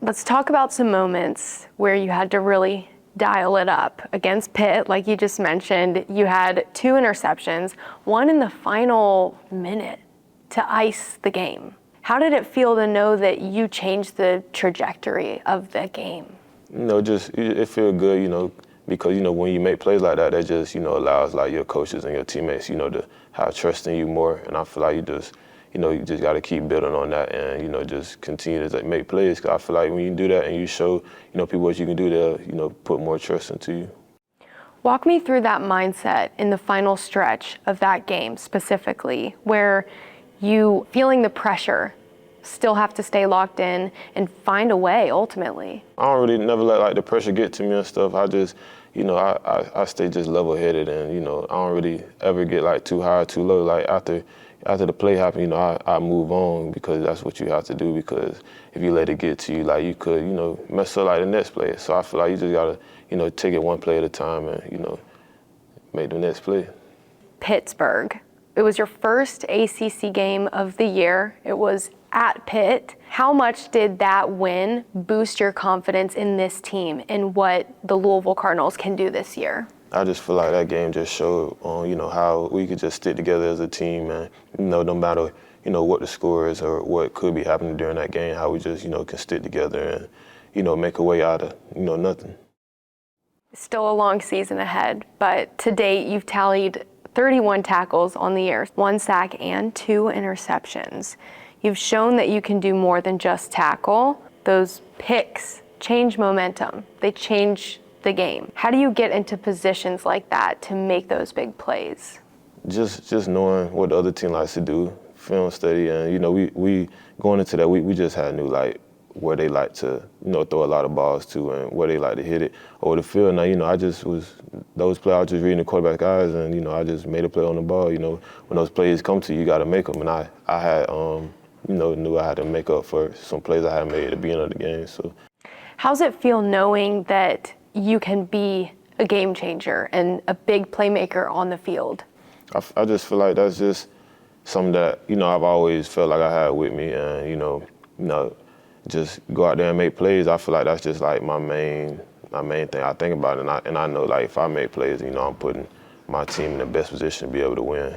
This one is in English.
Let's talk about some moments where you had to really dial it up. Against Pitt, like you just mentioned, you had 2 interceptions, one in the final minute to ice the game. How did it feel to know that you changed the trajectory of the game? Just it feels good, because, when you make plays like that, that just, allows like your coaches and your teammates, to have trust in you more. And I feel like you just got to keep building on that and, just continue to make plays. Cause I feel like when you do that and you show, people what you can do, they'll, put more trust into you. Walk me through that mindset in the final stretch of that game specifically, where you, feeling the pressure, still have to stay locked in and find a way ultimately. I don't really never let like the pressure get to me and stuff. I just, I stay just level-headed and, I don't really ever get like too high or too low. Like after the play happens, I move on because that's what you have to do, because if you let it get to you, like you could, mess up like the next play. So I feel like you just gotta, take it one play at a time and, make the next play. Pittsburgh. It was your first ACC game of the year. It was at Pitt. How much did that win boost your confidence in this team and what the Louisville Cardinals can do this year? I just feel like that game just showed, how we could just stick together as a team, and no matter, what the score is or what could be happening during that game, how we just, can stick together and, make a way out of, nothing. Still a long season ahead, but to date you've tallied 31 tackles on the year, 1 sack and 2 interceptions. You've shown that you can do more than just tackle. Those picks change momentum. They change the game. How do you get into positions like that to make those big plays? Just knowing what the other team likes to do, film study, and we going into that, we just had knew like where they like to throw a lot of balls to and where they like to hit it over the field. Now I just was those plays. I was just reading the quarterback eyes, and I just made a play on the ball. When those plays come to you, you got to make them, and I had knew I had to make up for some plays I had made at the beginning of the game. So, how's it feel knowing that you can be a game changer and a big playmaker on the field? I just feel like that's just something that I've always felt like I had with me, and just go out there and make plays. I feel like that's just like my main thing I think about, and I know like if I make plays, I'm putting my team in the best position to be able to win.